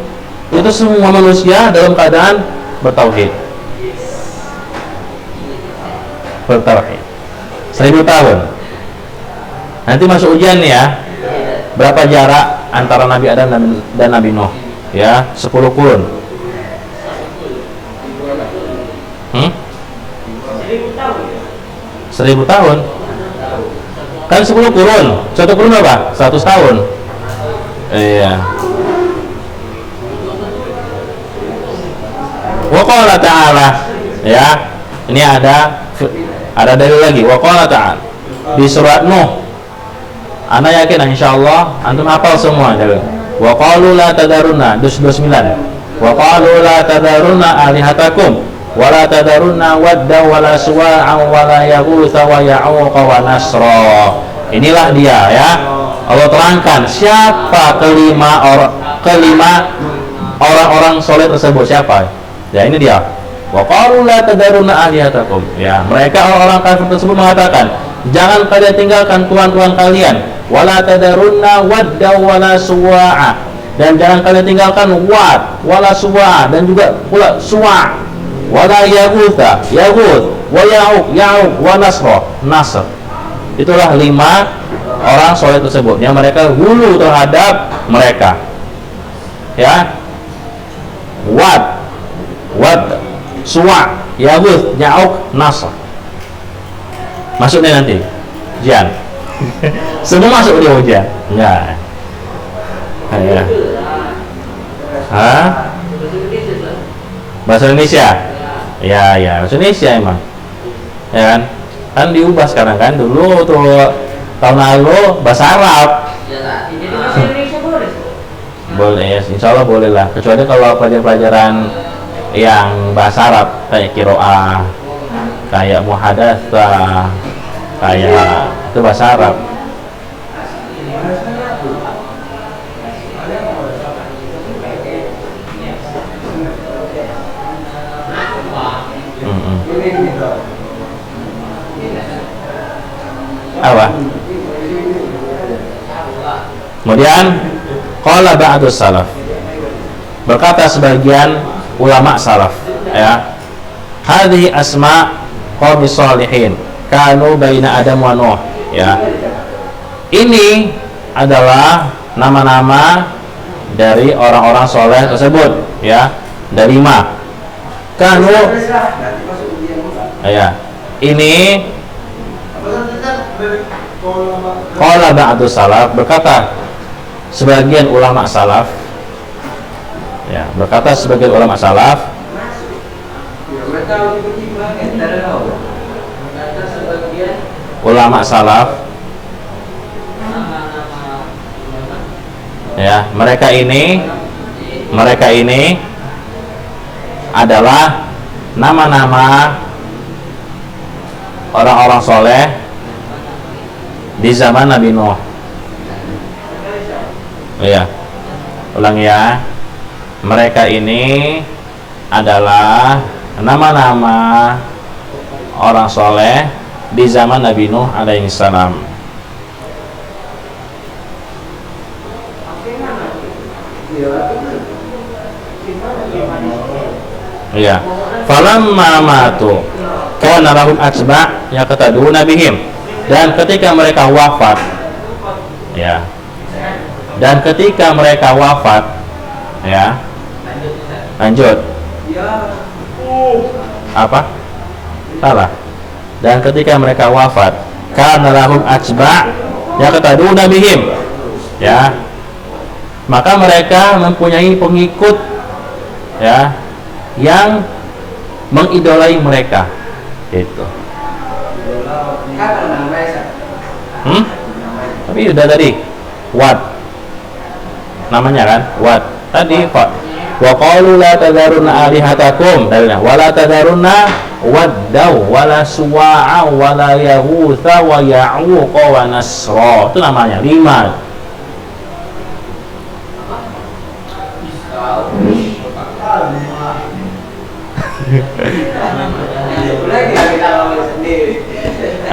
itu semua manusia dalam keadaan bertauhid. 1000 tahun. Nanti masuk ujian nih ya. Berapa jarak antara Nabi Adam dan Nabi Nuh? Ya, 10 kurun. 1000 tahun. Kan 10 kurun. 1 kurun apa? 100 tahun. Iya. Wa qala ta'ala. Ya. Ini ada dalil lagi. Wa qala ta'ala. Di surat Nuh. Ana yakin insyaallah antum hafal semua dalil. Wa qalu la tadarunna 29. Wa qalu la tadarunna alihatakum wa la tadarunna wadda wa la suwa'an wa la yaghutsa wa ya'uqa wa nasra. Inilah dia ya. Allah terangkan siapa kelima orang-orang soleh tersebut, siapa? Ya, ini dia. Wa qalu la tadarunna alihatakum. Ya, mereka orang-orang kafir tersebut mengatakan, jangan kalian tinggalkan tuhan-tuhan kalian. Wala tadarunna wadda wala suwa'a, dan jangan kalian tinggalkan wad wala suwa'a, dan juga pula suwa', wala yaghutha wa ya'uq wa nasr. Itulah 5 orang soleh tersebut yang mereka hulu terhadap mereka. Ya, wad, suwa', yaghuth, ya'uq, nasr. Masuknya nanti ujian. Semua masuk di ujian. Enggak. Ya. Hah? Bahasa Indonesia? Ya, bahasa Indonesia emang. Ya kan? Kan diubah sekarang kan. Dulu tuh tahun lalu bahasa Arab. Jadi bahasa Indonesia boleh? Boleh, ya, insya Allah boleh lah. Kecuali kalau pelajaran yang bahasa Arab kayak kiroah, kayak muhadatsah, kayak itu bahasa Arab. Apa? Kemudian qala ba'dus salaf, berkata sebagian ulama salaf, ya, hadhihi asma qaumi shalihin kanu baina Adam wa Nuh. Ya, ini adalah nama-nama dari orang-orang soleh tersebut. Ya, dari 5 kanu. Ya, ini qala ba'dus salaf, berkata sebagian ulama salaf, ya, berkata sebagian ulama salaf, ulama salaf, ya, mereka ini adalah nama-nama orang-orang soleh di zaman Nabi Nuh. Iya, ulang ya. Mereka ini adalah nama-nama orang soleh di zaman Nabi Nuh alaihi salam. Iya. Falamma matu kana lahum atba' yaqtaduna bihim. Dan ketika mereka wafat, ya, dan ketika mereka wafat, ya, lanjut apa? Salah. Dan ketika mereka wafat, kana lahum atba' yaqtaduna bihim, ya, maka mereka mempunyai pengikut, ya, yang mengidolai mereka. Itu. Tapi udah tadi Wad namanya kan, Wad tadi Pak. Wa qalu la tadarunna alihatakum, dalilnya wala tadarunna wadda wala suwa'a wala yaghutsa wa ya'uqa wa nasra. Itu namanya 5.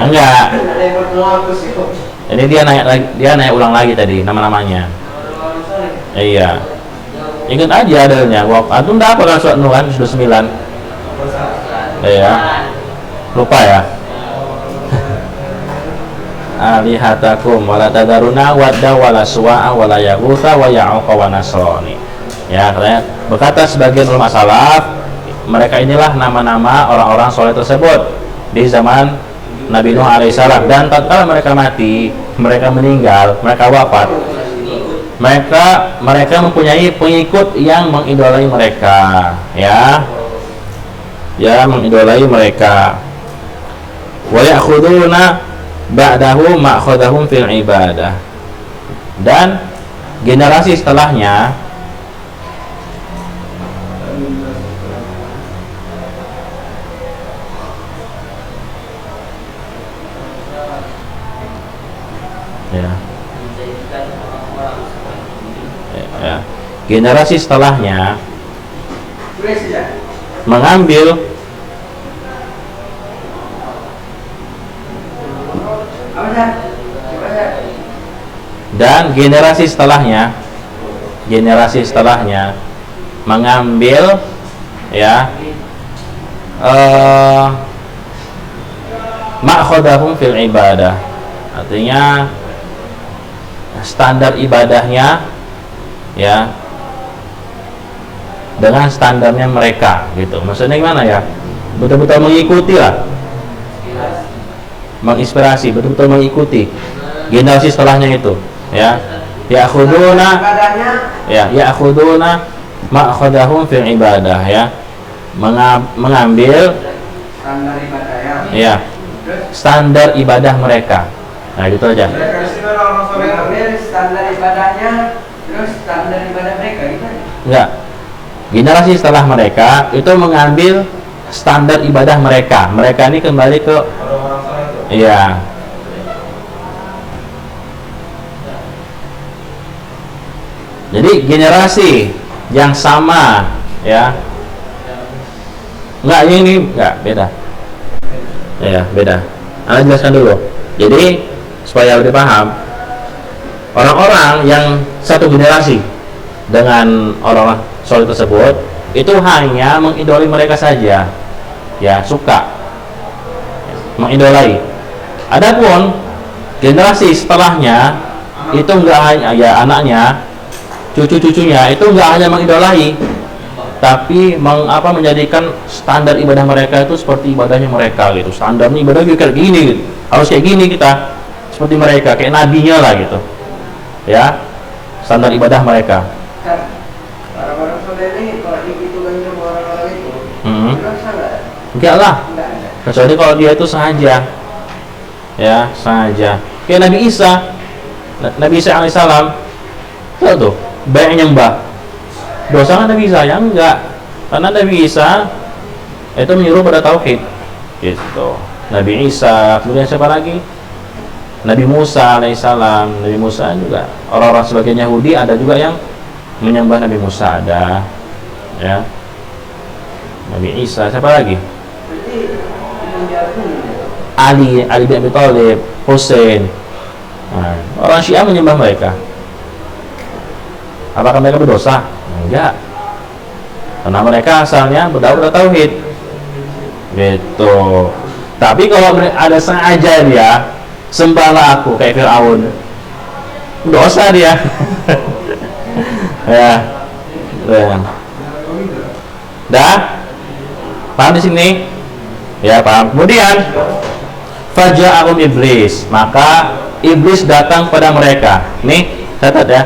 Enggak. Ada yang menghapus itu. Jadi dia naik ulang lagi tadi nama-namanya. Iya. Ingat aja adanya. Antum udah apa kan surat Nur kan sudah 9. Iya. Lupa ya. Alihatakum wala tadaruna wadda wala suwa'a wala yaghutha wa ya'uqa wa nasrani. Ya, katanya berkata sebagian ulama salaf, mereka inilah nama-nama orang-orang soleh tersebut di zaman Nabi Nuh alaihissalam, dan tatkala mereka mati, mereka meninggal, mereka wafat, mereka mempunyai pengikut yang mengidolai mereka, ya mengidolai mereka. Wa ya'khuduna ba'dahu ma'khadahum fil ibadah, dan generasi setelahnya generasi setelahnya mengambil dan generasi setelahnya mengambil ma'khadahum fil ibadah, artinya standar ibadahnya dengan standarnya mereka gitu. Maksudnya gimana ya? Betul-betul mengikuti lah, menginspirasi, betul-betul mengikuti generasi setelahnya itu, ya'khuduna ma'khadahum fil ibadah, mengambil standar ibadahnya, standar ibadah mereka. Nah gitu aja. mengambil standar ibadahnya, terus standar ibadah mereka gitu. Enggak. Generasi setelah mereka itu mengambil standar ibadah mereka. Mereka ini kembali ke Jadi generasi yang sama, enggak, ini enggak beda. Beda. Anda jelaskan dulu. Jadi supaya lebih paham, orang-orang yang satu generasi dengan orang soleh tersebut itu hanya mengidolai mereka saja, suka mengidolai. Adapun generasi setelahnya itu enggak hanya anaknya, cucu-cucunya itu enggak hanya mengidolai, tapi menjadikan standar ibadah mereka itu seperti ibadahnya mereka gitu. Standarnya ibadah kayak gini gitu. Harus kayak gini kita, seperti mereka, kayak nabinya lah gitu. Standar ibadah mereka. Orang-orang soleh ini kalau gitu kan sama orang-orang itu, enggak lah. Kecuali kalau dia itu sengaja, sengaja. Kayak Nabi Isa alaihissalam, tahu tuh, banyak nyembah. Dosa kan Nabi Isa? Ya enggak, karena Nabi Isa itu menyuruh pada tauhid, gitu. Nabi Isa, kemudian siapa lagi? Nabi Musa alaihissalam. Nabi Musa juga, orang-orang sebagian Yahudi ada juga yang menyembah Nabi Musa, ada, Nabi Isa, siapa lagi? Ali bin Abi Thalib, Hussein. Orang Syiah menyembah mereka. Apakah mereka berdosa? Enggak, karena mereka asalnya berdakwah tauhid, gitu. Tapi kalau ada sengaja dia sembahlah aku kayak Fir'aun, dosa dia. Dah paham di sini? Paham. Kemudian faja'ahum iblis, maka iblis datang pada mereka. Nih catat ya.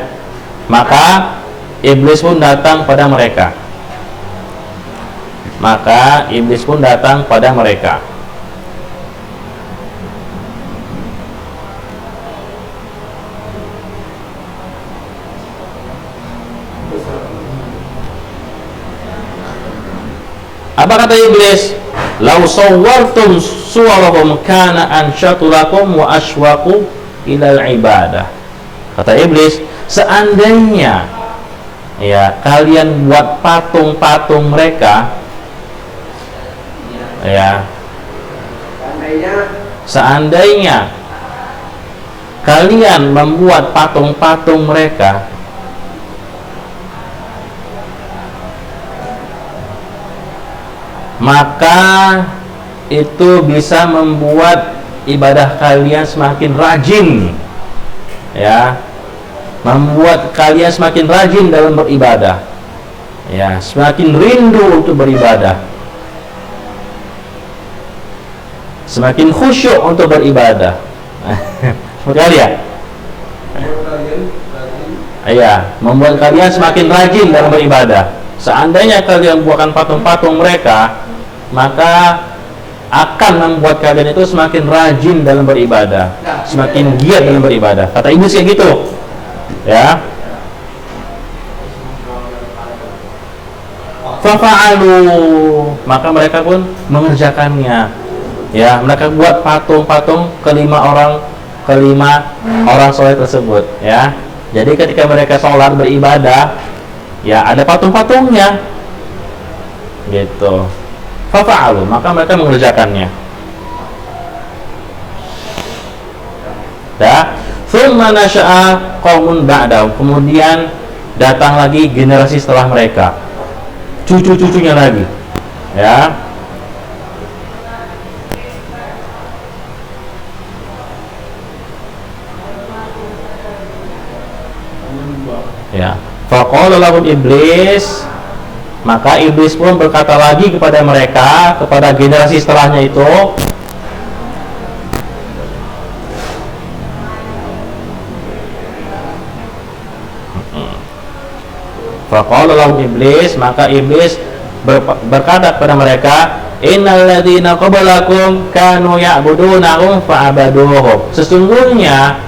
Maka iblis pun datang pada mereka. Apa kata iblis? Lau sawwartum suwarahum kana ansyatu lakum wa ashwaqu ilal ibadah. Kata iblis, seandainya kalian buat patung-patung mereka, seandainya seandainya kalian membuat patung-patung mereka, maka itu bisa membuat ibadah kalian semakin rajin, ya, membuat kalian semakin rajin dalam beribadah, ya, semakin rindu untuk beribadah, semakin khusyuk untuk beribadah. Sekali ya, iya, membuat kalian semakin rajin dalam beribadah. Seandainya kalian buatkan patung-patung mereka, maka akan membuat kalian itu semakin rajin dalam beribadah, semakin giat dalam beribadah. Kata iblis kayak gitu, ya. Fafa'alu, maka mereka pun mengerjakannya, ya. Mereka buat patung-patung kelima orang soleh tersebut, ya. Jadi ketika mereka sholat beribadah, ya, ada patung-patungnya, gitu. Fafa'alu, maka mereka mengerjakannya. Ya, thumma nasha'a qaumun ba'dahu, kemudian datang lagi generasi setelah mereka, cucu-cucunya lagi, ya. Ya, faqala lahum iblis, maka iblis pun berkata lagi kepada mereka, kepada generasi setelahnya itu, faqala lahum iblis, maka iblis berkata kepada mereka, innal ladzina qablakum kanu ya'budunahum fa'abaduhum, sesungguhnya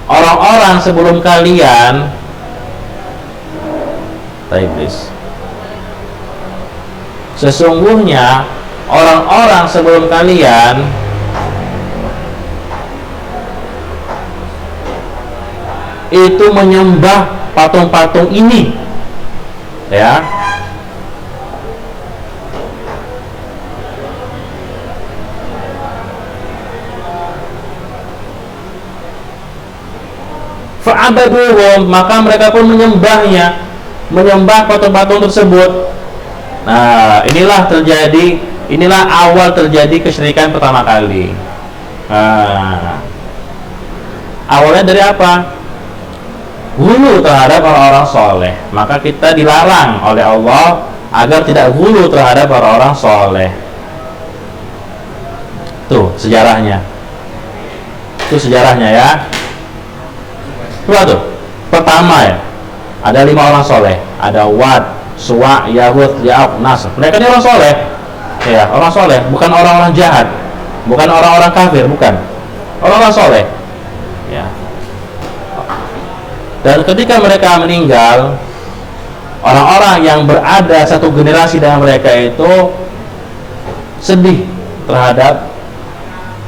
orang-orang sebelum kalian, kata iblis, sesungguhnya orang-orang sebelum kalian itu menyembah patung-patung ini, ya. Fa'abaduhum, maka mereka pun menyembahnya, menyembah patung-patung tersebut. Nah, inilah awal terjadi kesyirikan pertama kali. Nah, awalnya dari apa? Gulu terhadap orang-orang soleh. Maka kita dilarang oleh Allah agar tidak gulu terhadap orang-orang soleh. Tuh sejarahnya. Itu sejarahnya, ya. Tuh, pertama, ya, ada 5 orang soleh, ada Wad, Suwa, Yahud, Ya'ub, Nasr. Mereka ini orang soleh, ya, orang soleh, bukan orang-orang jahat, bukan orang-orang kafir, bukan, orang-orang soleh, ya. Dan ketika mereka meninggal, orang-orang yang berada satu generasi dengan mereka itu sedih terhadap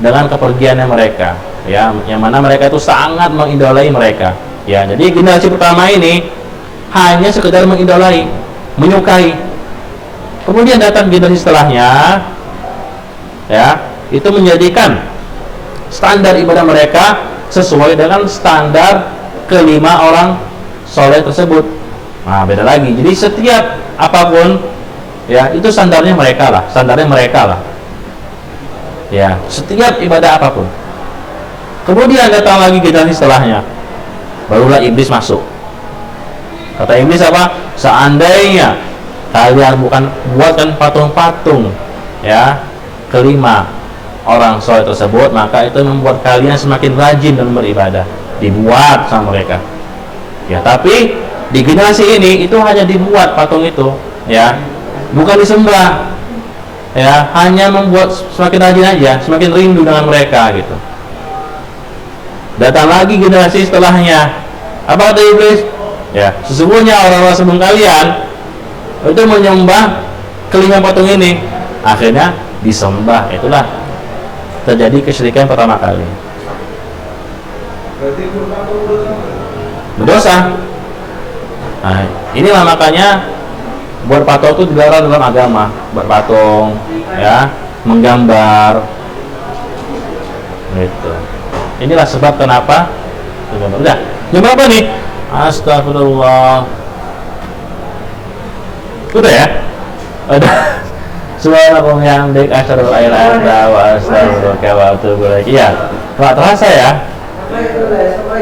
dengan kepergiannya mereka, ya, yang mana mereka itu sangat mengidolai mereka, ya. Jadi generasi pertama ini hanya sekedar mengidolai, menyukai. Kemudian datang generasi setelahnya, ya, itu menjadikan standar ibadah mereka sesuai dengan standar kelima orang soleh tersebut. Nah, beda lagi. Jadi setiap apapun, ya, itu standarnya mereka lah, ya, setiap ibadah apapun. Kemudian datang lagi generasi setelahnya, barulah iblis masuk. Kata iblis apa? Seandainya kalian buatkan patung-patung, ya, kelima orang soleh tersebut, maka itu membuat kalian semakin rajin dalam beribadah. Dibuat sama mereka, ya. Tapi di generasi ini itu hanya dibuat patung itu, ya, bukan disembah, ya, hanya membuat semakin rajin aja, semakin rindu dengan mereka, gitu. Datang lagi generasi setelahnya, apa kata iblis? Ya, sesungguhnya orang-orang sebelum kalian itu menyembah kelima patung ini, akhirnya disembah. Itulah terjadi kesyirikan pertama kali. Berdosa. Nah, inilah makanya buat patung itu dilarang dalam agama. Buat patung, ya, menggambar, Gitu. Inilah sebab kenapa. Udah. Jam berapa nih? Astagfirullah. Udah ya? Udah. Subhanallah bihamdik asyhadu an la ilaha illa anta wa astaghfiruka wa atubu ilaik. Iya. Enggak terasa ya? Sampai itu lah, sampai